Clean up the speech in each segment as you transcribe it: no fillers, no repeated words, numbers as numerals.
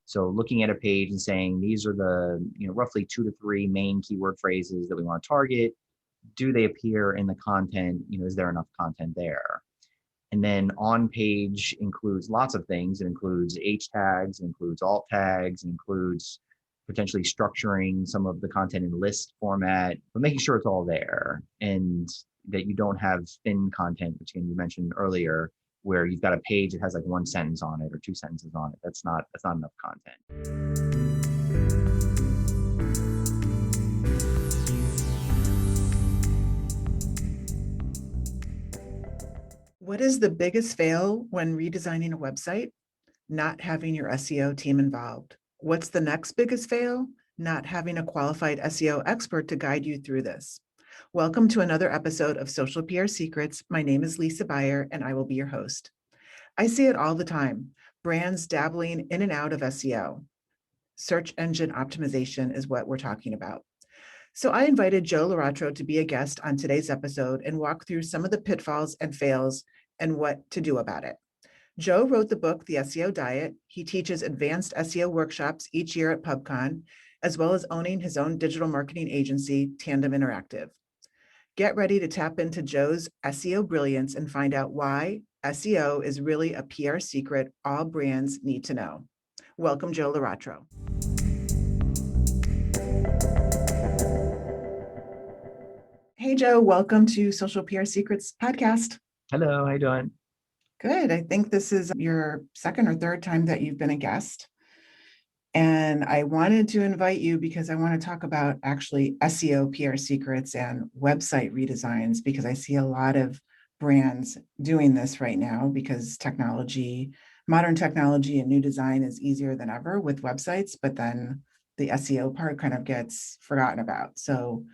So looking at a page and saying, these are the, roughly 2 to 3 main keyword phrases that we want to target. Do they appear in the content? Is there enough content there? And then on page includes lots of things. It includes H tags, it includes alt tags, it includes potentially structuring some of the content in list format, but making sure it's all there and that you don't have thin content, which you mentioned earlier, where you've got a page that has like 1 sentence on it or 2 sentences on it. That's not enough content. What is the biggest fail when redesigning a website? Not having your SEO team involved. What's the next biggest fail? Not having a qualified SEO expert to guide you through this. Welcome to another episode of Social PR Secrets. My name is Lisa Beyer, and I will be your host. I see it all the time, brands dabbling in and out of SEO. Search engine optimization is what we're talking about. So I invited Joe Laratro to be a guest on today's episode and walk through some of the pitfalls and fails and what to do about it. Joe wrote the book, The SEO Diet. He teaches advanced SEO workshops each year at Pubcon, as well as owning his own digital marketing agency, Tandem Interactive. Get ready to tap into Joe's SEO brilliance and find out why SEO is really a PR secret all brands need to know. Welcome, Joe Laratro. Hey, Joe, welcome to Social PR Secrets podcast. Hello, how you doing? Good. I think this is your second or third time that you've been a guest. And I wanted to invite you because I want to talk about actually SEO PR secrets and website redesigns, because I see a lot of brands doing this right now because modern technology and new design is easier than ever with websites, but then the SEO part kind of gets forgotten about. So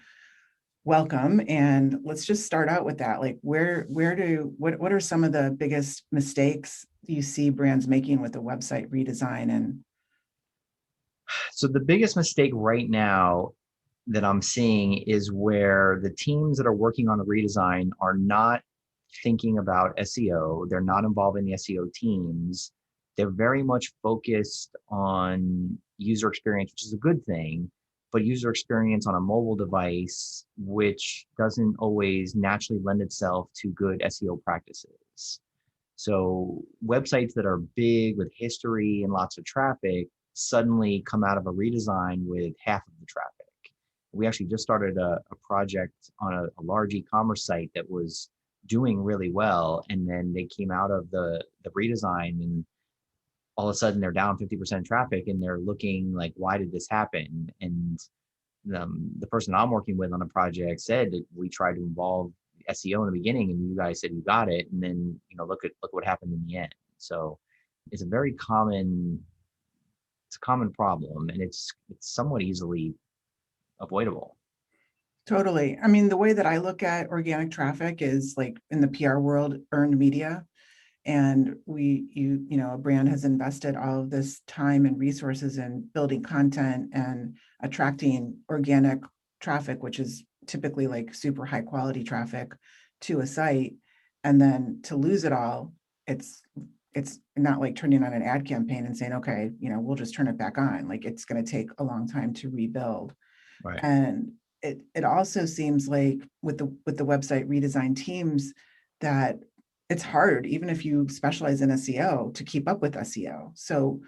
welcome. And let's just start out with that. Like what are some of the biggest mistakes you see brands making with the website redesign? And so the biggest mistake right now that I'm seeing is where the teams that are working on the redesign are not thinking about SEO. They're not involved in the SEO teams. They're very much focused on user experience, which is a good thing, but user experience on a mobile device, which doesn't always naturally lend itself to good SEO practices. So websites that are big with history and lots of traffic suddenly come out of a redesign with half of the traffic. We actually just started a project on a large e-commerce site that was doing really well, and then they came out of the redesign and all of a sudden they're down 50% traffic, and they're looking like, why did this happen? And the person I'm working with on the project said that we tried to involve SEO in the beginning, and you guys said you got it, and then look what happened in the end. So it's a very common problem, and it's somewhat easily avoidable. totally. I mean, the way that I look at organic traffic is like in the PR world, earned media. And a brand has invested all of this time and resources in building content and attracting organic traffic, which is typically like super high quality traffic to a site. And then to lose it all, it's not like turning on an ad campaign and saying, okay, we'll just turn it back on. Like it's going to take a long time to rebuild. Right. And it also seems like with the website redesign teams that it's hard, even if you specialize in SEO, to keep up with SEO. So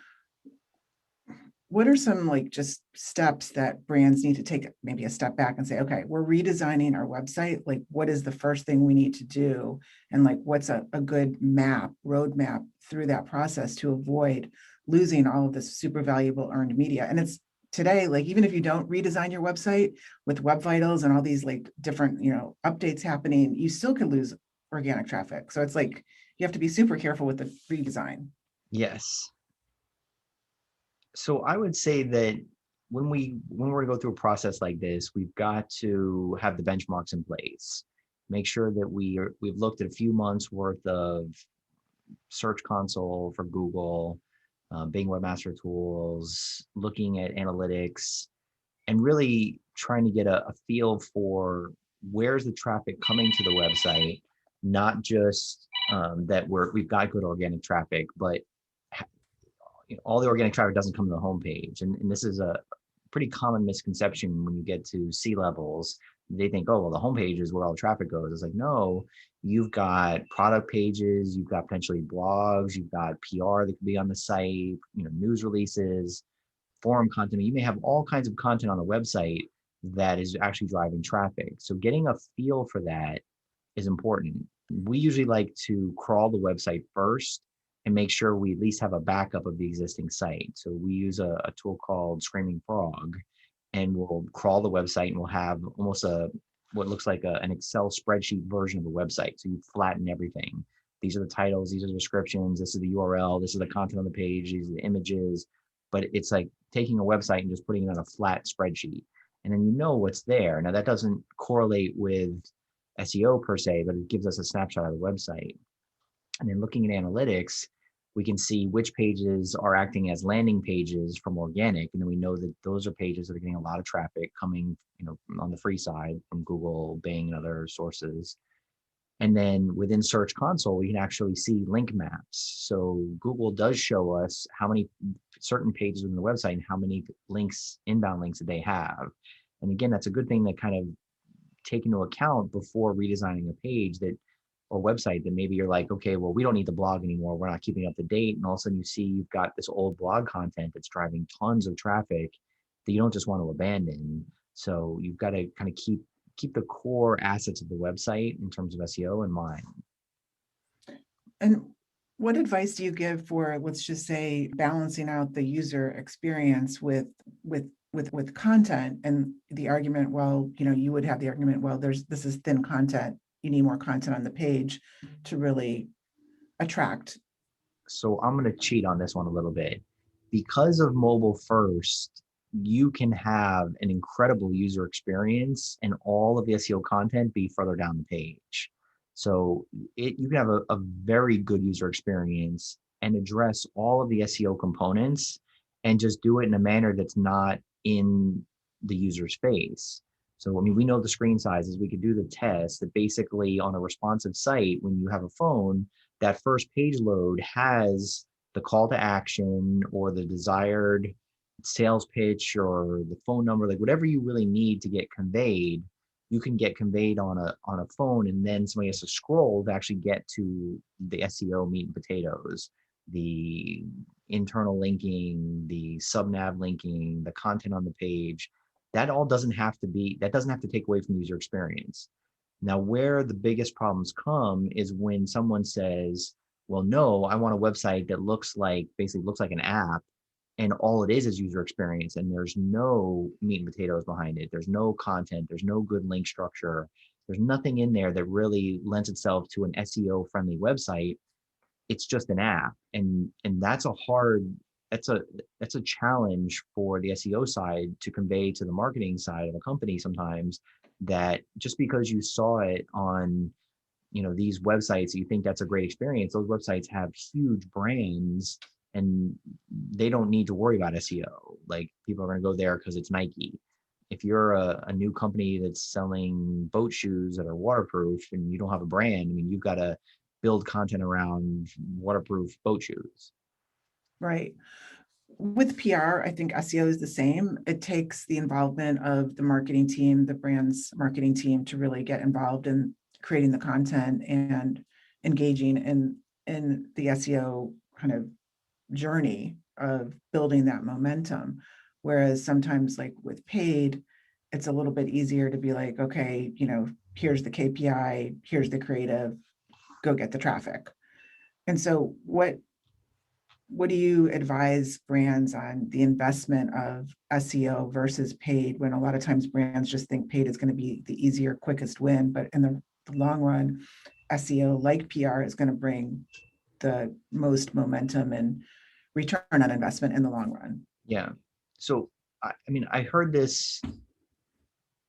what are some like just steps that brands need to take maybe a step back and say, okay, we're redesigning our website. Like, what is the first thing we need to do? And like, what's a good roadmap through that process to avoid losing all of this super valuable earned media? And it's today, like, even if you don't redesign your website with Web Vitals and all these like different, updates happening, you still can lose organic traffic. So it's like, you have to be super careful with the redesign. Yes. So I would say that when we're to go through a process like this, we've got to have the benchmarks in place. Make sure that we've looked at a few months worth of Search Console for Google, Bing Webmaster Tools, looking at analytics, and really trying to get a feel for where's the traffic coming to the website, not just that we've got good organic traffic, but all the organic traffic doesn't come to the homepage. And this is a pretty common misconception when you get to C-levels. They think, oh, well, the homepage is where all the traffic goes. It's like, no, you've got product pages, you've got potentially blogs, you've got PR that could be on the site, news releases, forum content. You may have all kinds of content on the website that is actually driving traffic. So getting a feel for that is important. We usually like to crawl the website first and make sure we at least have a backup of the existing site. So we use a tool called Screaming Frog, and we'll crawl the website and we'll have almost what looks like an Excel spreadsheet version of the website. So you flatten everything. These are the titles, these are the descriptions, this is the URL, this is the content on the page, these are the images. But it's like taking a website and just putting it on a flat spreadsheet. And then what's there. Now that doesn't correlate with SEO per se, but it gives us a snapshot of the website. And then looking at analytics, we can see which pages are acting as landing pages from organic. And then we know that those are pages that are getting a lot of traffic coming, on the free side from Google, Bing, and other sources. And then within Search Console, we can actually see link maps. So Google does show us how many certain pages within the website and how many links, inbound links that they have. And again, that's a good thing to kind of take into account before redesigning a page or website that maybe you're like, okay, well, we don't need the blog anymore. We're not keeping up to date. And all of a sudden you see you've got this old blog content that's driving tons of traffic that you don't just want to abandon. So you've got to kind of keep the core assets of the website in terms of SEO in mind. And what advice do you give for, let's just say, balancing out the user experience with content, and the argument, well, you would have the argument, well, this is thin content. You need more content on the page to really attract. So I'm going to cheat on this one a little bit. Because of mobile first, you can have an incredible user experience and all of the SEO content be further down the page. So you can have a very good user experience and address all of the SEO components and just do it in a manner that's not in the user's face. So, we know the screen sizes. We could do the test that basically on a responsive site, when you have a phone, that first page load has the call to action or the desired sales pitch or the phone number, like whatever you really need to get conveyed, you can get conveyed on a phone, and then somebody has to scroll to actually get to the SEO meat and potatoes, the internal linking, the sub-nav linking, the content on the page. That doesn't have to take away from the user experience. Now, where the biggest problems come is when someone says, well, no, I want a website that looks like an app, and all it is user experience, and there's no meat and potatoes behind it. There's no content, there's no good link structure. There's nothing in there that really lends itself to an SEO friendly website. It's just an app. And that's a challenge for the SEO side to convey to the marketing side of a company sometimes, that just because you saw it on these websites, you think that's a great experience. Those websites have huge brands and they don't need to worry about SEO. Like, people are going to go there because it's Nike. If you're a new company that's selling boat shoes that are waterproof and you don't have a brand, you've got to build content around waterproof boat shoes. Right. With PR, I think SEO is the same. It takes the involvement of the marketing team, the brand's marketing team, to really get involved in creating the content and engaging in the SEO kind of journey of building that momentum. Whereas sometimes, like with paid, it's a little bit easier to be like, okay, here's the KPI, here's the creative, go get the traffic. And so what do you advise brands on the investment of SEO versus paid, when a lot of times brands just think paid is going to be the easier, quickest win, but in the long run, SEO, like PR, is going to bring the most momentum and return on investment in the long run? Yeah. So, I heard this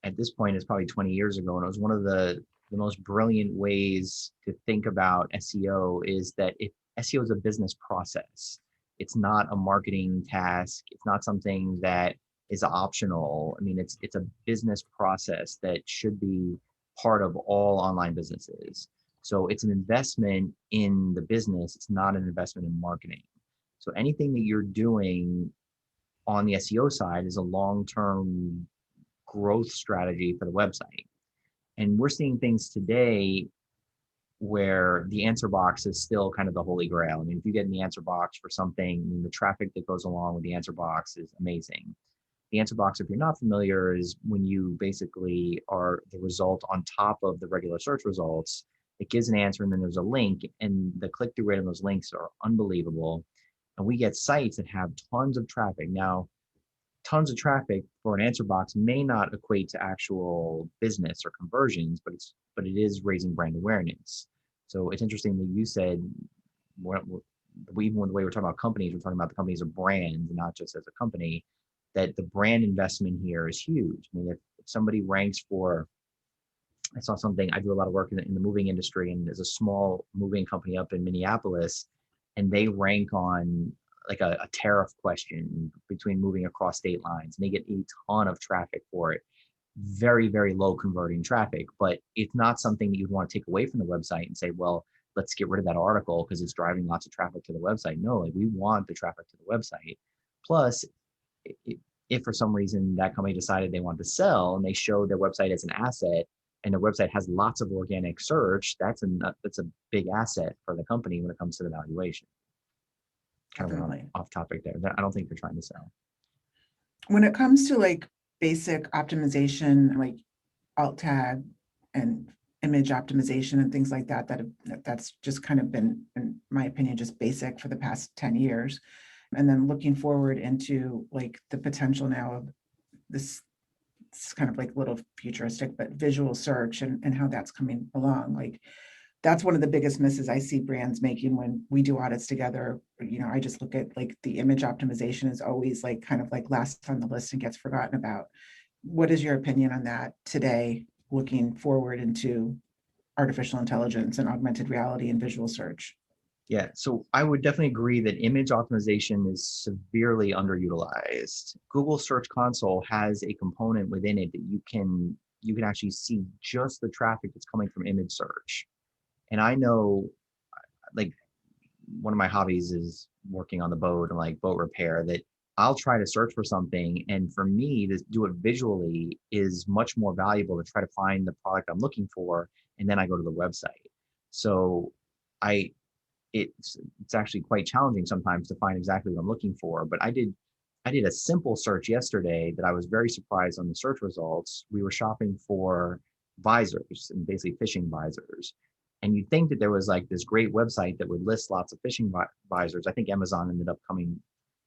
at this point, it's probably 20 years ago, and it was one of the most brilliant ways to think about SEO, is that if SEO is a business process, it's not a marketing task. It's not something that is optional. It's a business process that should be part of all online businesses. So it's an investment in the business. It's not an investment in marketing. So anything that you're doing on the SEO side is a long-term growth strategy for the website. And we're seeing things today where the answer box is still kind of the holy grail. I mean, if you get in the answer box for something, I mean, the traffic that goes along with the answer box is amazing. The answer box, if you're not familiar, is when you basically are the result on top of the regular search results. It gives an answer and then there's a link, and the click-through rate on those links are unbelievable. And we get sites that have tons of traffic. Now, tons of traffic for an answer box may not equate to actual business or conversions, but it is raising brand awareness. So it's interesting that you said, even when the way we're talking about companies, we're talking about the company as a brand, not just as a company, that the brand investment here is huge. I mean, if somebody ranks for, I saw something, I do a lot of work in the moving industry, and there's a small moving company up in Minneapolis, and they rank on like a tariff question between moving across state lines, and they get a ton of traffic for it. Very, very low converting traffic, but it's not something that you'd want to take away from the website and say, well, let's get rid of that article because it's driving lots of traffic to the website. No, like we want the traffic to the website. Plus, if for some reason that company decided they wanted to sell and they showed their website as an asset, and their website has lots of organic search, that's a big asset for the company when it comes to the valuation. Kind of went off topic there. I don't think they're trying to sell. When it comes to like basic optimization, like alt tag and image optimization and things like that, that's just kind of been, in my opinion, just basic for the past 10 years. And then looking forward into like the potential now of this, it's kind of like a little futuristic, but visual search and how that's coming along. Like that's one of the biggest misses I see brands making when we do audits together. You know, I just look at like the image optimization is always like kind of like last on the list and gets forgotten about. What is your opinion on that today, looking forward into artificial intelligence and augmented reality and visual search? Yeah, so I would definitely agree that image optimization is severely underutilized. Google Search Console has a component within it that you can actually see just the traffic that's coming from image search. And I know, like, one of my hobbies is working on the boat and like boat repair, that I'll try to search for something, and for me to do it visually is much more valuable to try to find the product I'm looking for, and then I go to the website. So I it's actually quite challenging sometimes to find exactly what I'm looking for. But I did a simple search yesterday that I was very surprised on the search results. We were shopping for visors and basically fishing visors. And you'd think that there was like this great website that would list lots of fishing visors. I think Amazon ended up coming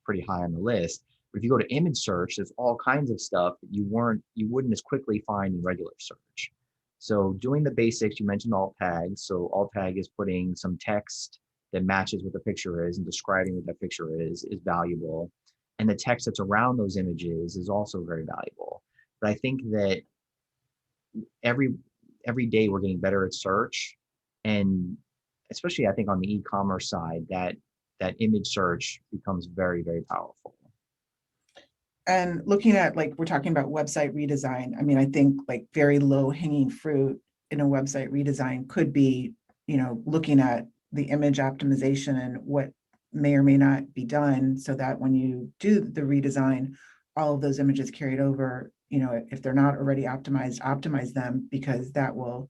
pretty high on the list. But if you go to image search, there's all kinds of stuff that you wouldn't as quickly find in regular search. So doing the basics, you mentioned alt tags. So alt tag is putting some text that matches what the picture is and describing what that picture is valuable. And the text that's around those images is also very valuable. But I think that every day we're getting better at search, and especially I think on the e-commerce side, that image search becomes very, very powerful. And looking at, like, we're talking about website redesign. I mean, I think like very low hanging fruit in a website redesign could be, you know, looking at the image optimization and what may or may not be done so that when you do the redesign, all of those images carried over, you know, if they're not already optimized, optimize them, because that will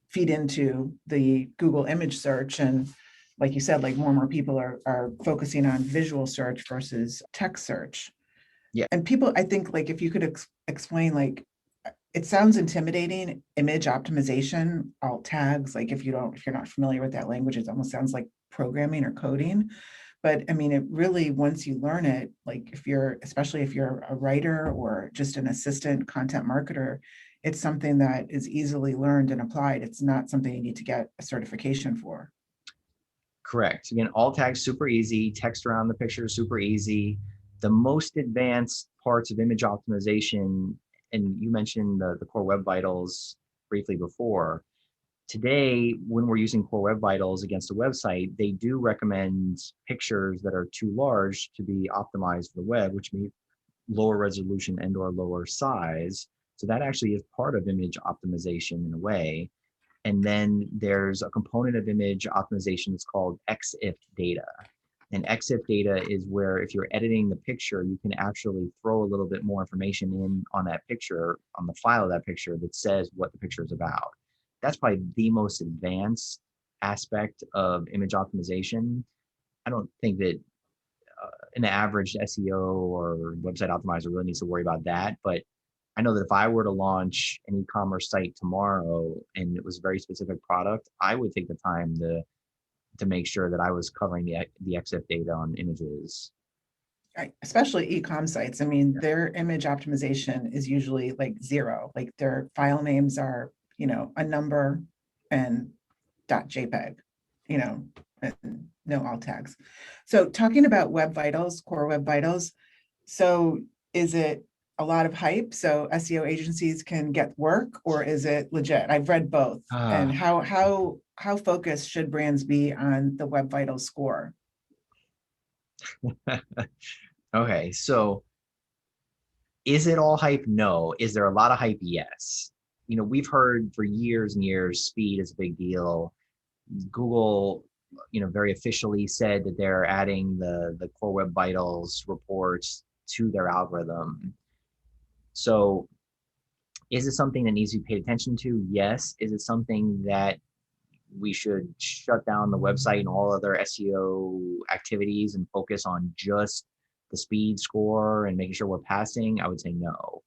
feed into the Google image search. And like you said, like more and more people are focusing on visual search versus text search. Yeah. And people, I think, like, if you could explain, like, it sounds intimidating, image optimization, alt tags, like if you're not familiar with that language, it almost sounds like programming or coding. But I mean, it really, once you learn it, like especially if you're a writer or just an assistant content marketer, it's something that is easily learned and applied. It's not something you need to get a certification for. Correct. Again, alt tags super easy, text around the picture super easy. The most advanced parts of image optimization, and you mentioned the Core Web Vitals briefly before. Today, when we're using Core Web Vitals against a website, they do recommend pictures that are too large to be optimized for the web, which means lower resolution and or lower size. So that actually is part of image optimization in a way. And then there's a component of image optimization that's called XIF data. And EXIF data is where if you're editing the picture, you can actually throw a little bit more information in on that picture, on the file of that picture that says what the picture is about. That's probably the most advanced aspect of image optimization. I don't think that an average SEO or website optimizer really needs to worry about that. But I know that if I were to launch an e-commerce site tomorrow and it was a very specific product, I would take the time to make sure that I was covering the EXIF data on images. Right, especially e-com sites. I mean, Yeah. their image optimization is usually like zero. Like their file names are, a number and .jpeg, and no alt tags. So talking about Web Vitals, core Web Vitals. So is it a lot of hype so SEO agencies can get work, or is it legit? I've read both. And Ah, how focused should brands be on the Web Vitals score? okay. So is it all hype? No. Is there a lot of hype? Yes. We've heard for years and years, speed is a big deal. Google, very officially said that they're adding the Core Web Vitals reports to their algorithm. So is it something that needs to be paid attention to? Yes. Is it something that we should shut down the website and all other SEO activities and focus on just the speed score and making sure we're passing? I would say no.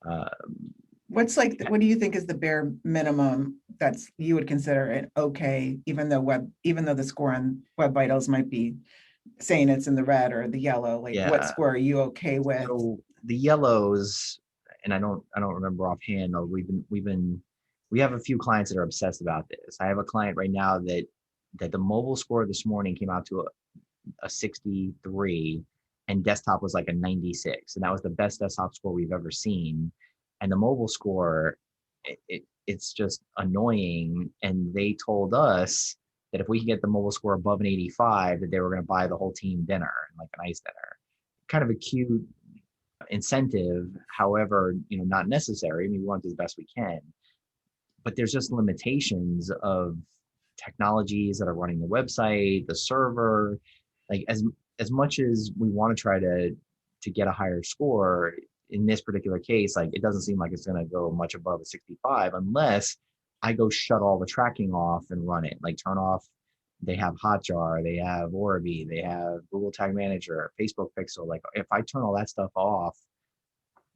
Um, What do you think is the bare minimum that's you would consider it okay, even though the score on Web Vitals might be saying it's in the red or the yellow, like what yeah. score are you okay with? So the yellows, and I don't remember offhand. Or we have a few clients that are obsessed about this. I have a client right now that the mobile score this morning came out to a 63, and desktop was like a 96, and that was the best desktop score we've ever seen. And the mobile score, it's just annoying. And they told us that if we could get the mobile score above an 85, that they were going to buy the whole team dinner, like a nice dinner. Kind of a cute incentive, however, not necessary. I mean, we want to do the best we can, but there's just limitations of technologies that are running the website, the server. Like as much as we want to try to get a higher score, in this particular case, like it doesn't seem like it's going to go much above a 65 unless I go shut all the tracking off and run it. Like turn off. They have Hotjar, they have Orbi, they have Google Tag Manager, Facebook Pixel. Like if I turn all that stuff off,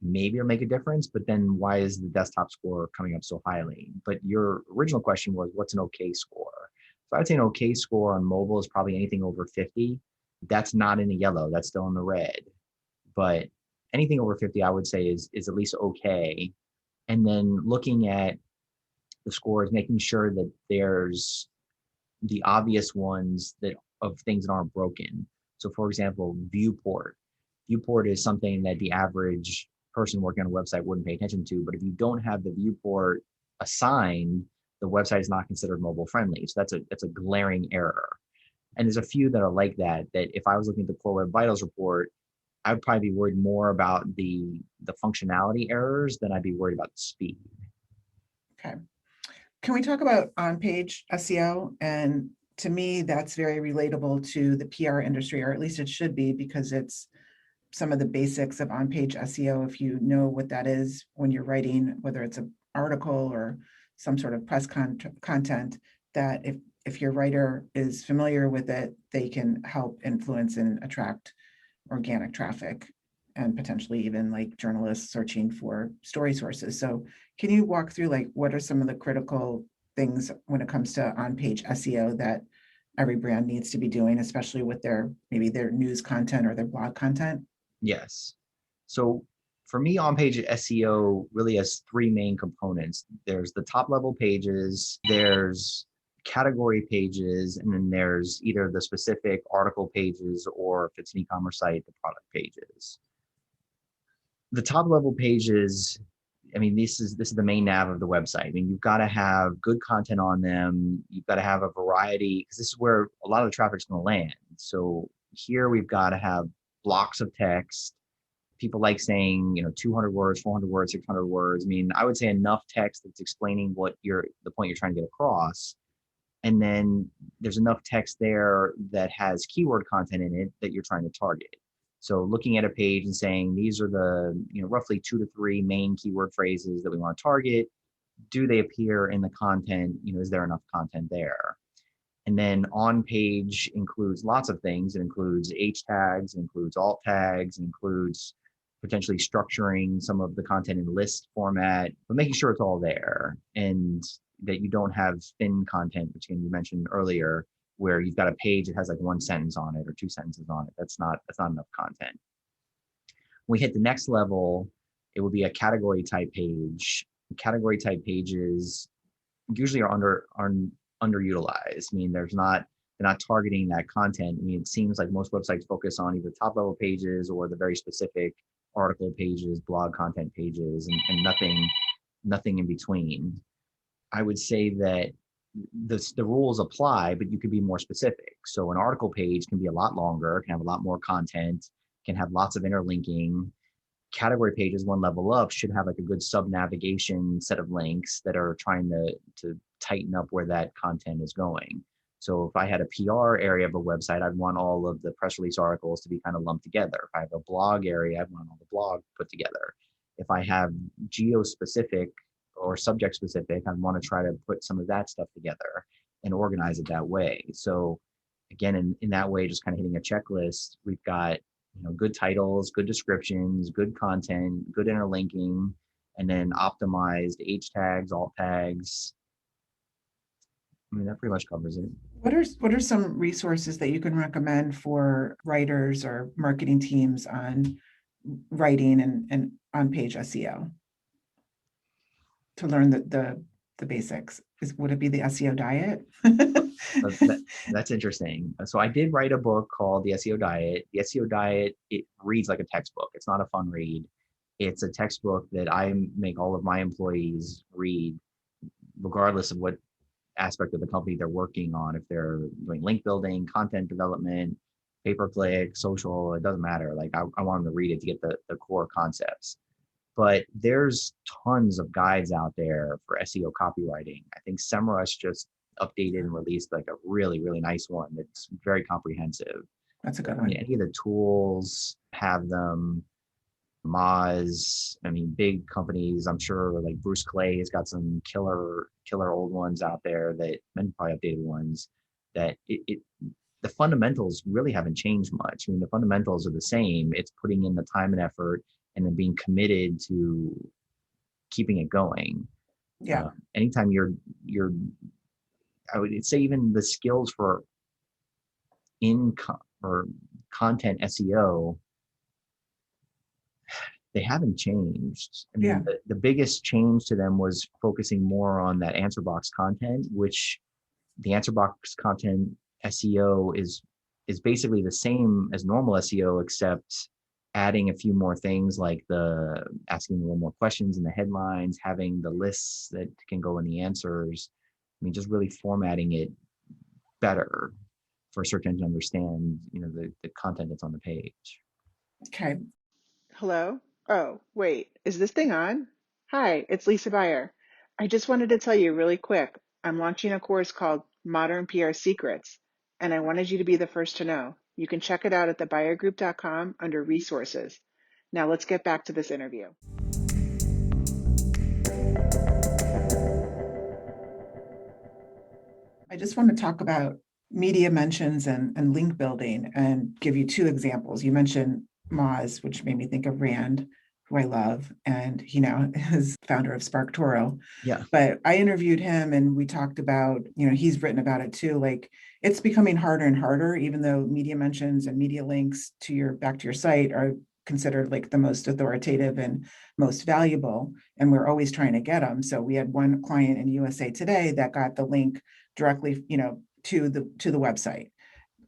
maybe it'll make a difference. But then why is the desktop score coming up so highly? But your original question was, what's an okay score? So I'd say an okay score on mobile is probably anything over 50. That's not in the yellow, that's still in the red. But anything over 50, I would say is at least okay. And then looking at the scores, making sure that there's the obvious ones that of things that aren't broken. So for example, viewport. Viewport is something that the average person working on a website wouldn't pay attention to. But if you don't have the viewport assigned, the website is not considered mobile friendly. So that's a glaring error. And there's a few that are like that, that if I was looking at the Core Web Vitals report, I would probably be worried more about the functionality errors than I'd be worried about the speed. Okay. Can we talk about on-page SEO? And to me, that's very relatable to the PR industry, or at least it should be, because it's some of the basics of on-page SEO. If you know what that is when you're writing, whether it's an article or some sort of press content, that if your writer is familiar with it, they can help influence and attract organic traffic and potentially even like journalists searching for story sources. So can you walk through like what are some of the critical things when it comes to on-page SEO that every brand needs to be doing, especially with maybe their news content or their blog content? Yes. So for me, on-page SEO really has three main components. There's the top level pages, there's category pages, and then there's either the specific article pages, or if it's an e-commerce site, the product pages. The top level pages, I mean, this is the main nav of the website. I mean, you've got to have good content on them. You've got to have a variety, because this is where a lot of the traffic's going to land. So here we've got to have blocks of text. People like saying, 200 words, 400 words, 600 words. I mean, I would say enough text that's explaining the point you're trying to get across. And then there's enough text there that has keyword content in it that you're trying to target. So looking at a page and saying, these are the, roughly 2 to 3 main keyword phrases that we want to target. Do they appear in the content? Is there enough content there? And then on page includes lots of things. It includes H tags, it includes alt tags, it includes potentially structuring some of the content in list format, but making sure it's all there and that you don't have thin content, which you mentioned earlier, where you've got a page that has like 1 sentence on it or 2 sentences on it. That's not enough content. When we hit the next level, it will be a category type page. Category type pages usually are underutilized. I mean, they're not targeting that content. I mean, it seems like most websites focus on either top level pages or the very specific article pages, blog content pages, and nothing in between. I would say that the rules apply, but you could be more specific. So an article page can be a lot longer, can have a lot more content, can have lots of interlinking. Category pages, one level up, should have like a good sub navigation set of links that are trying to tighten up where that content is going. So if I had a PR area of a website, I'd want all of the press release articles to be kind of lumped together. If I have a blog area, I'd want all the blog put together. If I have geo-specific or subject-specific, I'd want to try to put some of that stuff together and organize it that way. So again, in that way, just kind of hitting a checklist, we've got good titles, good descriptions, good content, good interlinking, and then optimized H tags, alt tags. I mean, that pretty much covers it. What are some resources that you can recommend for writers or marketing teams on writing and on-page SEO to learn the basics? Would it be the SEO diet? That's interesting. So I did write a book called The SEO Diet. The SEO Diet, it reads like a textbook. It's not a fun read. It's a textbook that I make all of my employees read, regardless of what aspect of the company they're working on. If they're doing link building, content development, pay-per-click, social, it doesn't matter. Like I want them to read it to get the core concepts. But there's tons of guides out there for SEO copywriting. I think SEMrush just updated and released like a really, really nice one that's very comprehensive. That's a good one. Any of the tools have them. Moz, I mean, big companies, I'm sure like Bruce Clay has got some killer old ones out there that, and probably updated ones, that the fundamentals really haven't changed much. I mean, the fundamentals are the same. It's putting in the time and effort and then being committed to keeping it going. Yeah. Anytime you're, I would say even the skills for or content SEO, they haven't changed. I mean, the biggest change to them was focusing more on that answer box content, which the answer box content SEO is basically the same as normal SEO, except adding a few more things like the asking a little more questions in the headlines, having the lists that can go in the answers. I mean, just really formatting it better for a search engine to understand, the content that's on the page. Okay. Hello? Oh, wait, is this thing on? Hi, it's Lisa Beyer. I just wanted to tell you really quick, I'm launching a course called Modern PR Secrets, and I wanted you to be the first to know. You can check it out at thebuyergroup.com under resources. Now let's get back to this interview. I just want to talk about media mentions and link building and give you 2 examples. You mentioned Moz, which made me think of Rand, who I love, and he now is founder of SparkToro. Yeah. But I interviewed him and we talked about, he's written about it too. Like it's becoming harder and harder, even though media mentions and media links back to your site are considered like the most authoritative and most valuable. And we're always trying to get them. So we had one client in USA Today that got the link directly, to the website.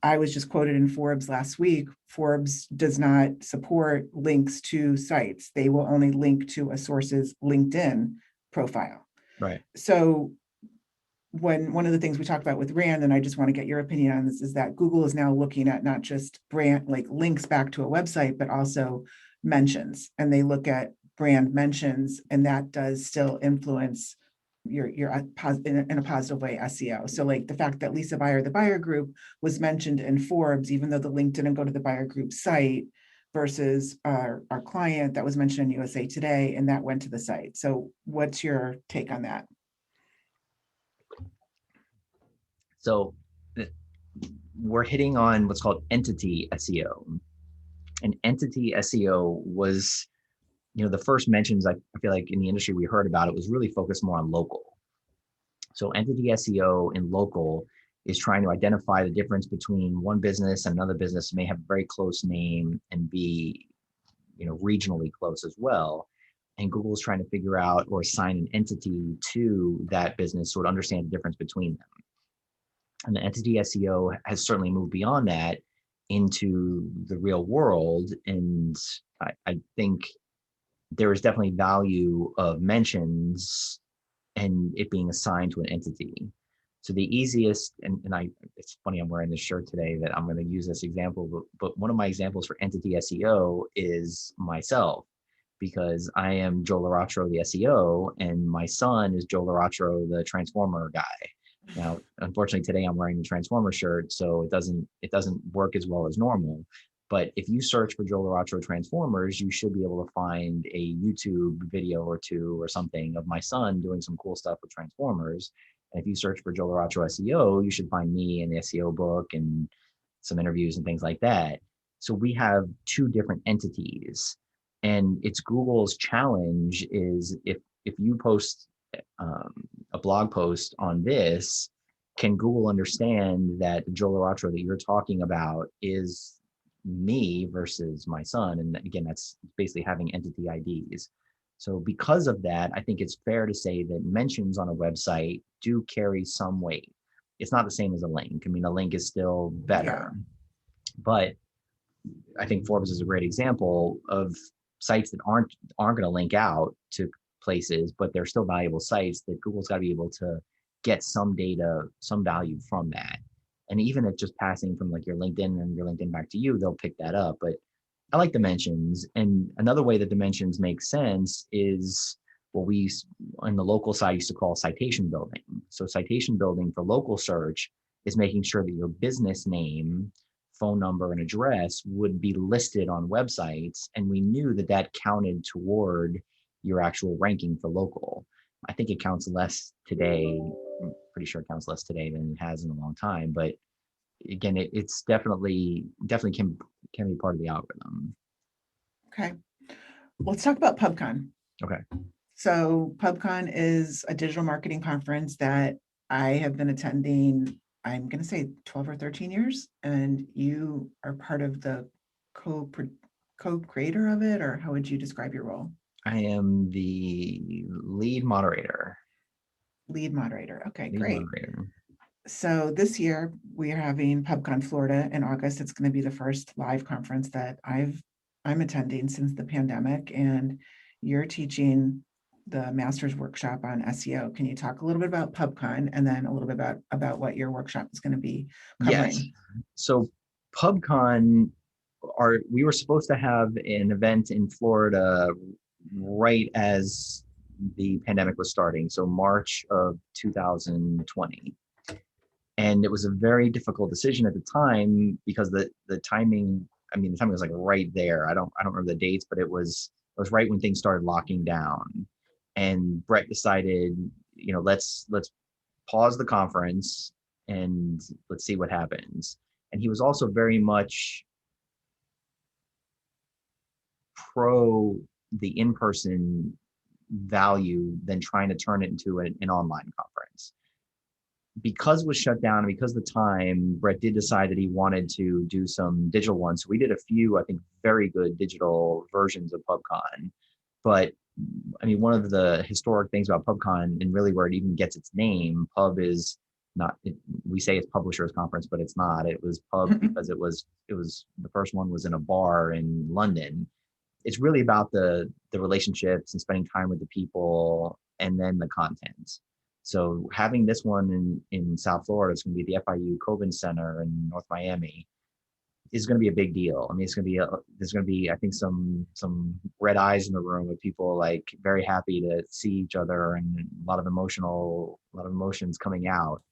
I was just quoted in Forbes last week. Forbes does not support links to sites. They will only link to a source's LinkedIn profile. Right. So one of the things we talked about with Rand, and I just want to get your opinion on this, is that Google is now looking at not just brand like links back to a website, but also mentions. And they look at brand mentions, and that does still influence in a positive way SEO. So like the fact that Lisa Buyer, the buyer group, was mentioned in Forbes, even though the link didn't go to the buyer group site, versus our client that was mentioned in USA Today, and that went to the site. So what's your take on that? So we're hitting on what's called entity SEO. And entity SEO was, the first mentions I feel like in the industry we heard about it was really focused more on local. So entity SEO in local is trying to identify the difference between one business and another business may have a very close name and be, regionally close as well. And Google's trying to figure out or assign an entity to that business so it understands the difference between them. And the entity SEO has certainly moved beyond that into the real world. And I think there is definitely value of mentions and it being assigned to an entity. So the easiest, and it's funny, I'm wearing this shirt today that I'm going to use this example, but one of my examples for entity SEO is myself, because I am Joe Laratro, the SEO, and my son is Joe Laratro, the Transformer guy. Now, unfortunately, today I'm wearing the Transformer shirt, so it doesn't work as well as normal. But if you search for Joe Laratro Transformers, you should be able to find a YouTube video or two or something of my son doing some cool stuff with Transformers. And if you search for Joe Laratro SEO, you should find me in the SEO book and some interviews and things like that. So we have two different entities. And it's Google's challenge is if you post a blog post on this, can Google understand that Joe Laratro that you're talking about is me versus my son? And again, that's basically having entity IDs. So because of that, I think it's fair to say that mentions on a website do carry some weight. It's not the same as a link. I mean, a link is still better, but I think Forbes is a great example of sites that aren't going to link out to places, but they're still valuable sites that Google's got to be able to get some data, some value from that. And even if just passing from like your LinkedIn and your LinkedIn back to you, they'll pick that up. But I like dimensions. And another way that dimensions make sense is what we on the local side used to call citation building. So citation building for local search is making sure that your business name, phone number, and address would be listed on websites. And we knew that that counted toward your actual ranking for local. I think it counts less today. I'm pretty sure it counts less today than it has in a long time. But again, it's definitely can be part of the algorithm. Okay. Let's talk about Pubcon. Okay. So Pubcon is a digital marketing conference that I have been attending, I'm going to say 12 or 13 years, and you are part of the co-creator of it, or how would you describe your role? I am the lead moderator. Lead moderator. Okay, Lead great. moderator. So this year we are having Pubcon Florida in August. It's going to be the first live conference that I'm attending since the pandemic, and you're teaching the master's workshop on SEO. Can you talk a little bit about Pubcon and then a little bit about what your workshop is going to be covering? Yes. So Pubcon, we were supposed to have an event in Florida right as the pandemic was starting, so March of 2020. And it was a very difficult decision at the time because the timing, the timing was like right there. I don't remember the dates, but it was right when things started locking down. And Brett decided, let's pause the conference and let's see what happens. And he was also very much pro the in-person value than trying to turn it into an online conference. Because it was shut down and because of the time, Brett did decide that he wanted to do some digital ones. So we did a few, I think, very good digital versions of Pubcon. But one of the historic things about Pubcon and really where it even gets its name, Pub is not, we say it's Publishers Conference, but it's not. It was Pub because it was the first one was in a bar in London. It's really about the relationships and spending time with the people and then the content. So having this one in South Florida, it's going to be the FIU Coben Center in North Miami. is going to be a big deal. I mean, there's going to be, I think, some red eyes in the room with people like very happy to see each other, and a lot of emotions coming out.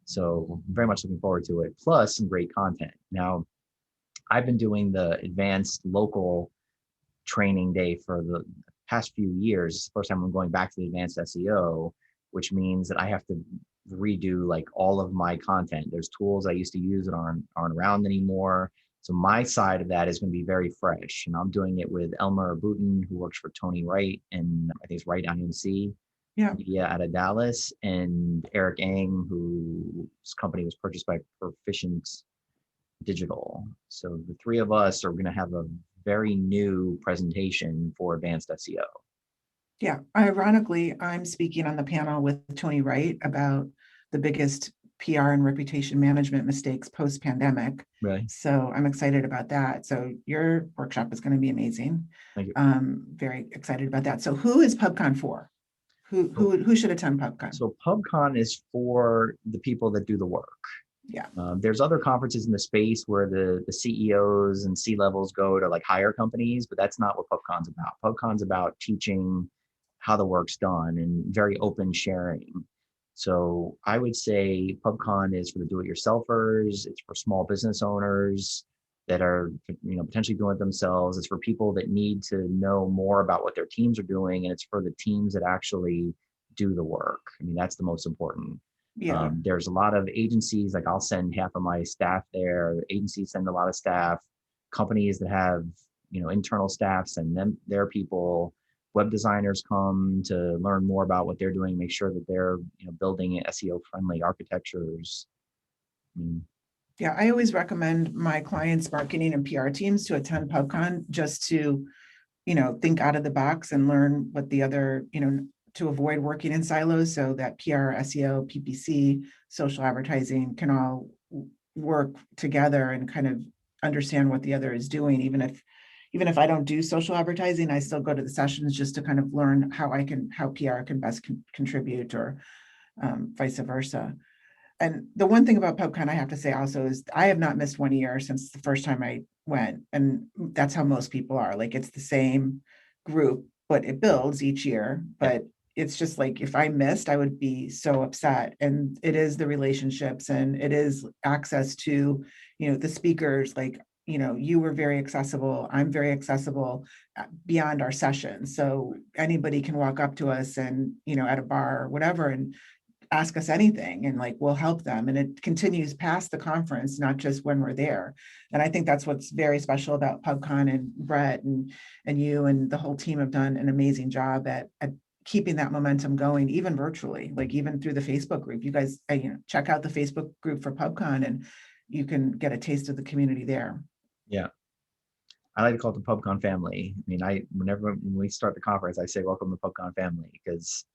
So I'm very much looking forward to it. Plus some great content. Now, I've been doing the advanced local training day for the past few years. It's the first time I'm going back to the advanced SEO, which means that I have to redo like all of my content. There's tools I used to use that aren't around anymore. So my side of that is going to be very fresh. And I'm doing it with Elmer Booten, who works for Tony Wright, and I think it's Wright IMC Yeah. Media out of Dallas, and Eric Ang, whose company was purchased by Proficient Digital. So the three of us are going to have a very new presentation for advanced SEO. Yeah. Ironically, I'm speaking on the panel with Tony Wright about the biggest PR and reputation management mistakes post-pandemic. Right. So I'm excited about that. So your workshop is going to be amazing. Thank you. Very excited about that. So who is Pubcon for? Who should attend Pubcon? So Pubcon is for the people that do the work. Yeah. There's other conferences in the space where the CEOs and C-levels go to like hire companies, but that's not what Pubcon's about. Pubcon's about teaching how the work's done and very open sharing. So I would say Pubcon is for the do-it-yourselfers. It's for small business owners that are, potentially doing it themselves. It's for people that need to know more about what their teams are doing, and it's for the teams that actually do the work. I mean, that's the most important. Yeah. There's a lot of agencies, like I'll send half of my staff there. Agencies send a lot of staff. Companies that have, internal staff send them their people. Web designers come to learn more about what they're doing, make sure that they're, building SEO friendly architectures. Yeah, I always recommend my clients' marketing and PR teams to attend Pubcon just to, think out of the box and learn what the other, to avoid working in silos, so that PR, SEO, PPC, social advertising can all work together and kind of understand what the other is doing. Even if I don't do social advertising, I still go to the sessions just to kind of learn how PR can best contribute, or vice versa. And the one thing about Pubcon I have to say also is I have not missed 1 year since the first time I went. And that's how most people are. Like, it's the same group, but it builds each year. But it's just like, if I missed, I would be so upset. And it is the relationships, and it is access to, the speakers. Like, you were very accessible. I'm very accessible beyond our session. So anybody can walk up to us and, at a bar or whatever, and ask us anything, and like, we'll help them. And it continues past the conference, not just when we're there. And I think that's what's very special about Pubcon, and Brett and you and the whole team have done an amazing job at keeping that momentum going, even virtually, like even through the Facebook group. You guys, check out the Facebook group for Pubcon, and you can get a taste of the community there. Yeah. I like to call it the Pubcon family. I mean, when we start the conference, I say, welcome to the Pubcon family, because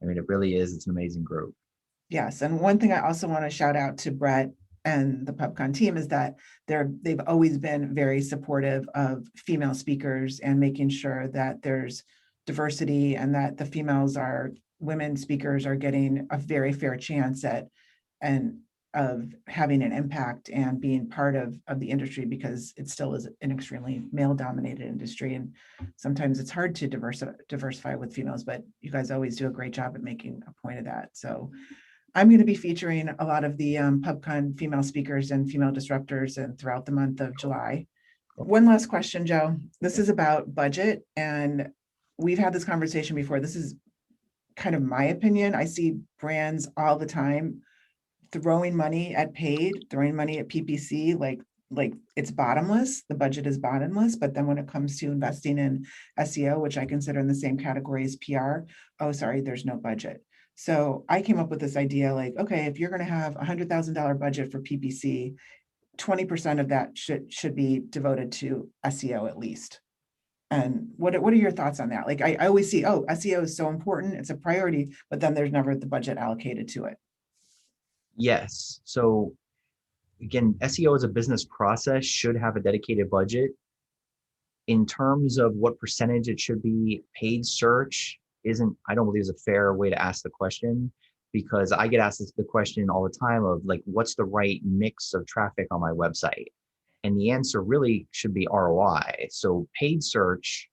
it really is. It's an amazing group. Yes. And one thing I also want to shout out to Brett and the Pubcon team is that they've always been very supportive of female speakers, and making sure that there's diversity, and that the women speakers are getting a very fair chance of having an impact and being part of the industry, because it still is an extremely male dominated industry. And sometimes it's hard to diversify with females, but you guys always do a great job at making a point of that. So I'm going to be featuring a lot of the Pubcon female speakers and female disruptors, and throughout the month of July. One last question, Joe. This is about budget, and we've had this conversation before. This is kind of my opinion. I see brands all the time throwing money at paid, throwing money at PPC, like it's bottomless. The budget is bottomless. But then when it comes to investing in SEO, which I consider in the same category as PR, oh, sorry, there's no budget. So I came up with this idea, like, okay, if you're going to have $100,000 budget for PPC, 20% of that should be devoted to SEO at least. And what are your thoughts on that? Like, I always see, SEO is so important, it's a priority, but then there's never the budget allocated to it. Yes. So again, SEO as a business process should have a dedicated budget. In terms of what percentage it should be paid search, I don't believe is a fair way to ask the question, because I get asked the question all the time of like, what's the right mix of traffic on my website? And the answer really should be ROI. So paid search,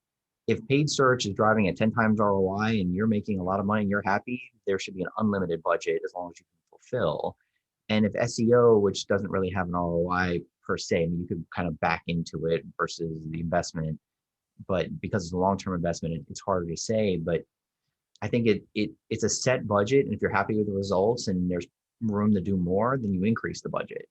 if paid search is driving at 10 times ROI and you're making a lot of money and you're happy, there should be an unlimited budget as long as you can fulfill. And if SEO, which doesn't really have an ROI per se, I mean, you could kind of back into it versus the investment, but because it's a long-term investment, it's harder to say. But I think it's a set budget, and if you're happy with the results and there's room to do more, then you increase the budget.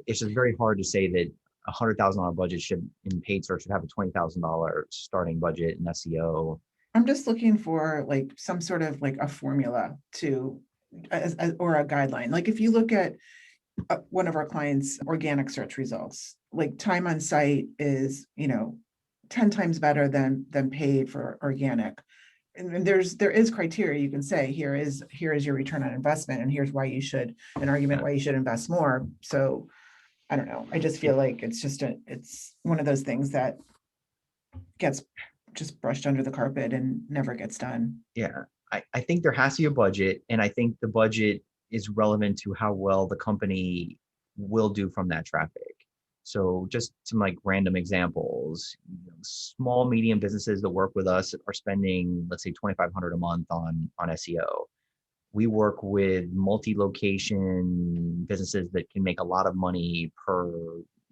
It's just very hard to say that $100,000 budget should in paid search should have a $20,000 starting budget in SEO. I'm just looking for like some sort of like a formula to, or a guideline. Like if you look at one of our clients' organic search results, like time on site is, 10 times better than paid for organic. And there is criteria you can say, here is your return on investment, and here's why you should, an argument why you should invest more. So I don't know. I just feel like it's one of those things that gets just brushed under the carpet and never gets done. Yeah, I think there has to be a budget, and I think the budget is relevant to how well the company will do from that traffic. So just some like random examples, small, medium businesses that work with us are spending, let's say, $2,500 a month on SEO. We work with multi-location businesses that can make a lot of money per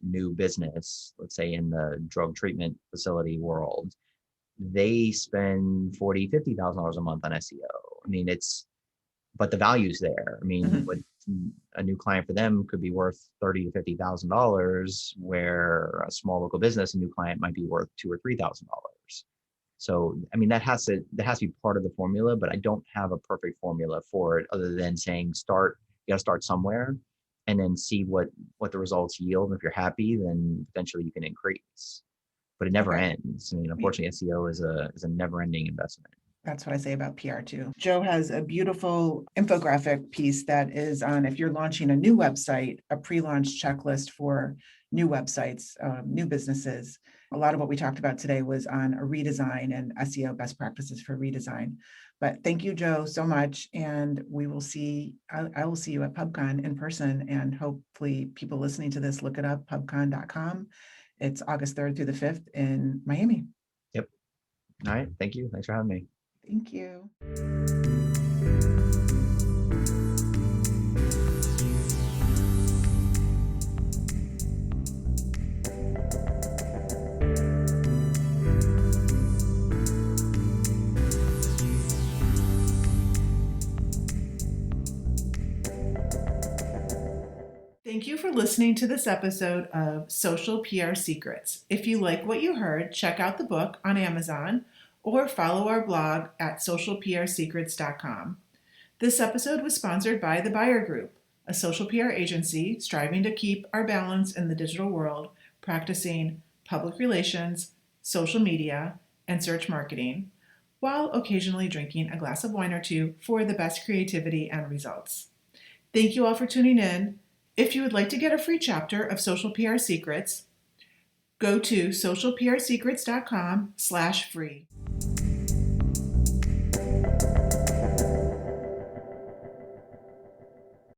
new business, let's say in the drug treatment facility world. They spend $40,000, $50,000 a month on SEO. I mean, but the value's there. I mean, what a new client for them could be worth $30,000 to $50,000, where a small local business, a new client might be worth $2,000 or $3,000. So, I mean, that has to be part of the formula, but I don't have a perfect formula for it other than saying you got to start somewhere and then see what the results yield. And if you're happy, then eventually you can increase, but it never ends. I mean, unfortunately, SEO is a never ending investment. That's what I say about PR too. Joe has a beautiful infographic piece that is on, if you're launching a new website, a pre-launch checklist for new websites, new businesses. A lot of what we talked about today was on a redesign and SEO best practices for redesign. But thank you, Joe, so much. And I will see you at Pubcon in person, and hopefully people listening to this, look it up, pubcon.com. It's August 3rd through the 5th in Miami. Yep. All right. Thank you. Thanks for having me. Thank you. Thank you for listening to this episode of Social PR Secrets. If you like what you heard, check out the book on Amazon or follow our blog at socialprsecrets.com. This episode was sponsored by The Buyer Group, a social PR agency striving to keep our balance in the digital world, practicing public relations, social media, and search marketing, while occasionally drinking a glass of wine or two for the best creativity and results. Thank you all for tuning in. If you would like to get a free chapter of Social PR Secrets, go to socialprsecrets.com/free.